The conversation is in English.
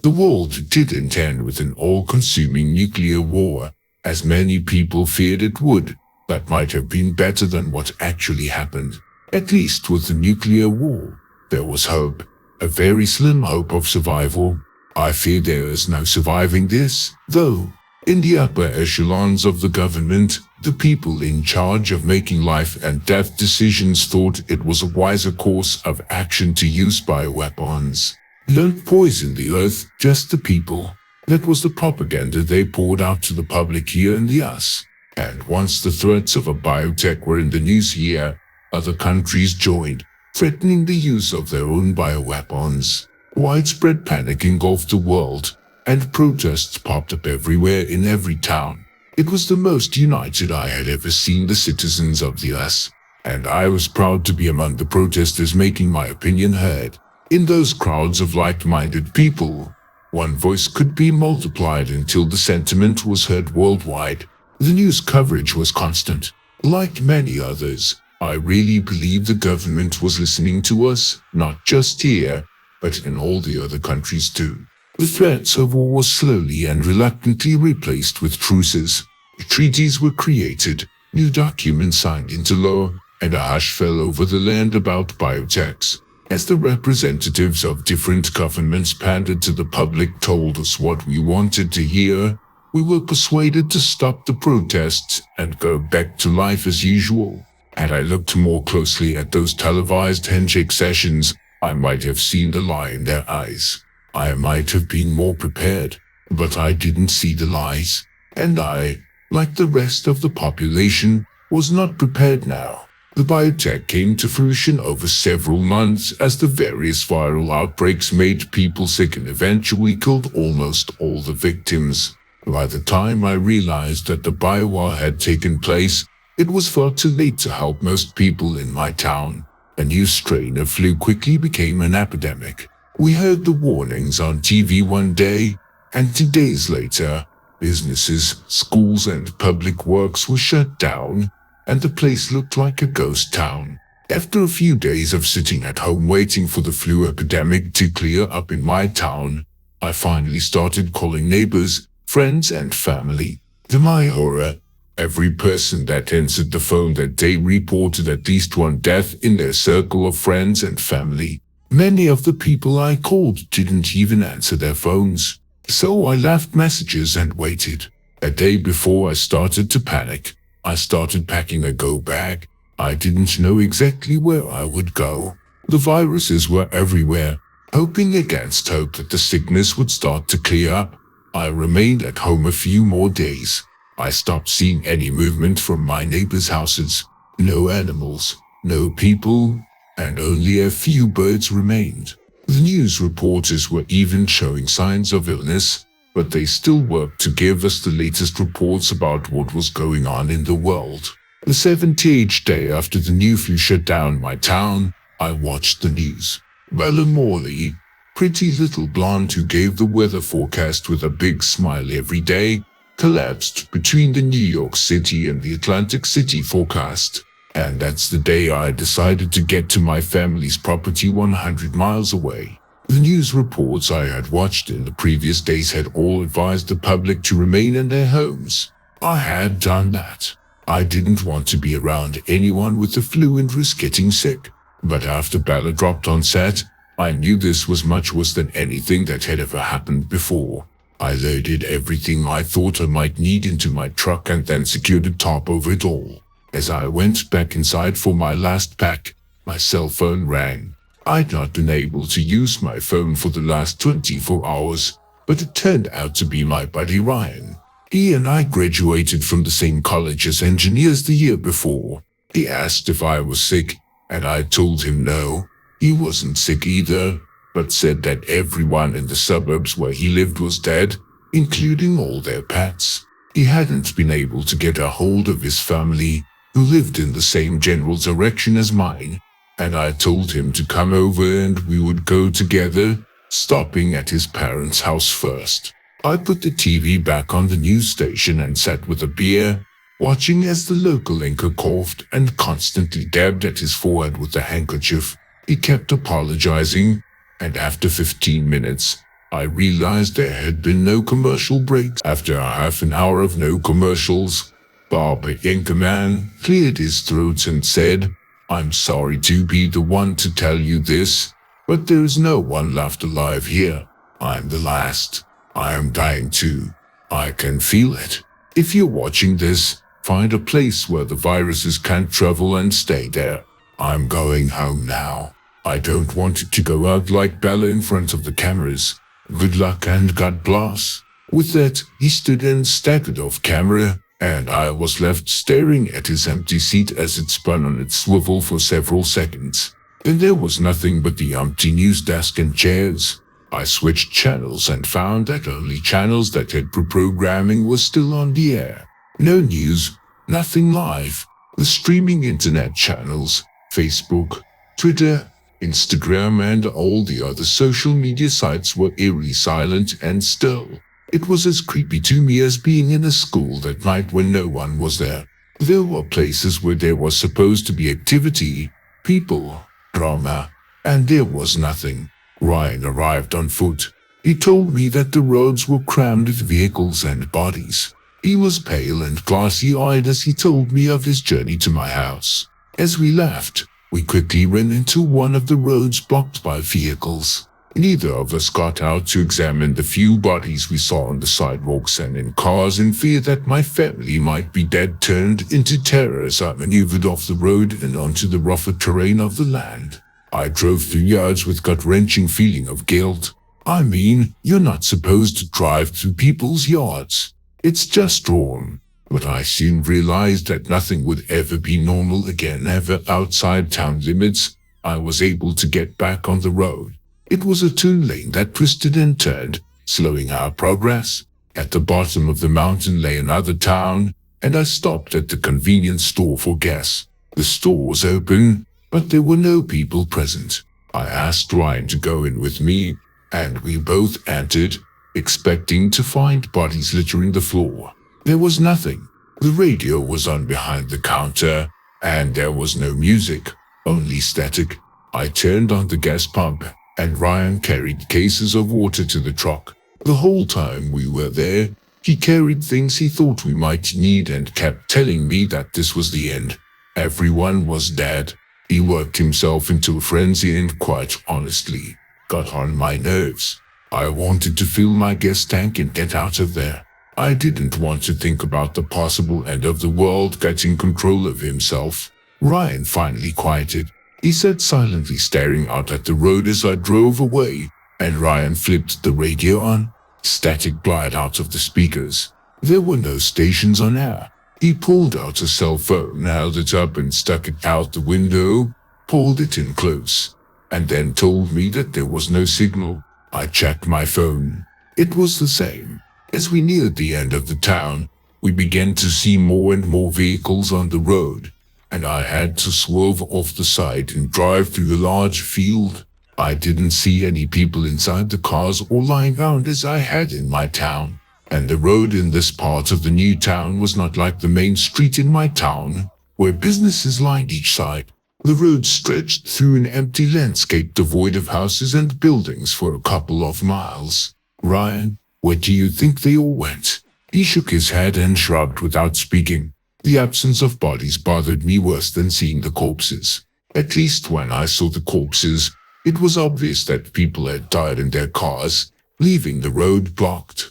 The world didn't end with an all-consuming nuclear war, as many people feared it would. That might have been better than what actually happened. At least with the nuclear war, there was hope, a very slim hope of survival. I fear there is no surviving this, though. In the upper echelons of the government, the people in charge of making life and death decisions thought it was a wiser course of action to use bioweapons. Don't poison the earth, just the people. That was the propaganda they poured out to the public here in the US. And once the threats of a biotech were in the news here, other countries joined, threatening the use of their own bioweapons. Widespread panic engulfed the world, and protests popped up everywhere in every town. It was the most united I had ever seen the citizens of the US, and I was proud to be among the protesters making my opinion heard. In those crowds of like-minded people, one voice could be multiplied until the sentiment was heard worldwide. The news coverage was constant. Like many others, I really believe the government was listening to us, not just here, but in all the other countries too. The threats of war were slowly and reluctantly replaced with truces. Treaties were created, new documents signed into law, and a hush fell over the land about biotechs. As the representatives of different governments pandered to the public told us what we wanted to hear, we were persuaded to stop the protests and go back to life as usual. Had I looked more closely at those televised handshake sessions, I might have seen the lie in their eyes. I might have been more prepared, but I didn't see the lies. And I, like the rest of the population, was not prepared now. The biotech came to fruition over several months as the various viral outbreaks made people sick and eventually killed almost all the victims. By the time I realized that the biowar had taken place, it was far too late to help most people in my town. A new strain of flu quickly became an epidemic. We heard the warnings on TV one day, and 2 days later, businesses, schools, and public works were shut down, and the place looked like a ghost town. After a few days of sitting at home waiting for the flu epidemic to clear up in my town, I finally started calling neighbors, friends, and family. To my horror, every person that answered the phone that day reported at least one death in their circle of friends and family. Many of the people I called didn't even answer their phones, so I left messages and waited. A day before I started to panic, I started packing a go bag. I didn't know exactly where I would go. The viruses were everywhere. Hoping against hope that the sickness would start to clear up, I remained at home a few more days. I stopped seeing any movement from my neighbors' houses. No animals, no people, and only a few birds remained. The news reporters were even showing signs of illness, but they still worked to give us the latest reports about what was going on in the world. The 78th day after the new flu shut down my town, I watched the news. Bella Morley, pretty little blonde who gave the weather forecast with a big smile every day, collapsed between the New York City and the Atlantic City forecast. And that's the day I decided to get to my family's property 100 miles away. The news reports I had watched in the previous days had all advised the public to remain in their homes. I had done that. I didn't want to be around anyone with the flu and risk getting sick. But after Bella dropped on set, I knew this was much worse than anything that had ever happened before. I loaded everything I thought I might need into my truck and then secured a top over it all. As I went back inside for my last pack, my cell phone rang. I'd not been able to use my phone for the last 24 hours, but it turned out to be my buddy Ryan. He and I graduated from the same college as engineers the year before. He asked if I was sick, and I told him no. He wasn't sick either, but said that everyone in the suburbs where he lived was dead, including all their pets. He hadn't been able to get a hold of his family, who lived in the same general direction as mine, and I told him to come over and we would go together, stopping at his parents' house first. I put the TV back on the news station and sat with a beer, watching as the local anchor coughed and constantly dabbed at his forehead with a handkerchief. He kept apologizing, and after 15 minutes, I realized there had been no commercial breaks. After half an hour of no commercials, Bob Anchorman cleared his throat and said, "I'm sorry to be the one to tell you this, but there's no one left alive here. I'm the last. I am dying too. I can feel it. If you're watching this, find a place where the viruses can't travel and stay there. I'm going home now. I don't want it to go out like Bella in front of the cameras. Good luck and God bless." With that, he stood and staggered off camera, and I was left staring at his empty seat as it spun on its swivel for several seconds. Then there was nothing but the empty news desk and chairs. I switched channels and found that only channels that had programming were still on the air. No news, nothing live. The streaming internet channels, Facebook, Twitter, Instagram, and all the other social media sites were eerily silent and still. It was as creepy to me as being in a school that night when no one was there. There were places where there was supposed to be activity, people, drama, and there was nothing. Ryan arrived on foot. He told me that the roads were crammed with vehicles and bodies. He was pale and glassy-eyed as he told me of his journey to my house. As we left, we quickly ran into one of the roads blocked by vehicles. Neither of us got out to examine the few bodies we saw on the sidewalks and in cars in fear that my family might be dead turned into terror as I maneuvered off the road and onto the rougher terrain of the land. I drove through yards with gut-wrenching feeling of guilt. I mean, you're not supposed to drive through people's yards. It's just wrong. But I soon realized that nothing would ever be normal again ever outside town limits. I was able to get back on the road. It was a turn lane that twisted and turned, slowing our progress. At the bottom of the mountain lay another town, and I stopped at the convenience store for gas. The store was open, but there were no people present. I asked Ryan to go in with me, and we both entered, expecting to find bodies littering the floor. There was nothing. The radio was on behind the counter, and there was no music, only static. I turned on the gas pump, and Ryan carried cases of water to the truck. The whole time we were there, he carried things he thought we might need and kept telling me that this was the end. Everyone was dead. He worked himself into a frenzy and, quite honestly, got on my nerves. I wanted to fill my gas tank and get out of there. I didn't want to think about the possible end of the world getting control of himself. Ryan finally quieted. He sat silently staring out at the road as I drove away, and Ryan flipped the radio on. Static blied out of the speakers. There were no stations on air. He pulled out a cell phone, held it up and stuck it out the window, pulled it in close, and then told me that there was no signal. I checked my phone. It was the same. As we neared the end of the town, we began to see more and more vehicles on the road, and I had to swerve off the side and drive through a large field. I didn't see any people inside the cars or lying around as I had in my town. And the road in this part of the new town was not like the main street in my town, where businesses lined each side. The road stretched through an empty landscape devoid of houses and buildings for a couple of miles. "Ryan, where do you think they all went?" He shook his head and shrugged without speaking. The absence of bodies bothered me worse than seeing the corpses. At least when I saw the corpses, it was obvious that people had died in their cars, leaving the road blocked.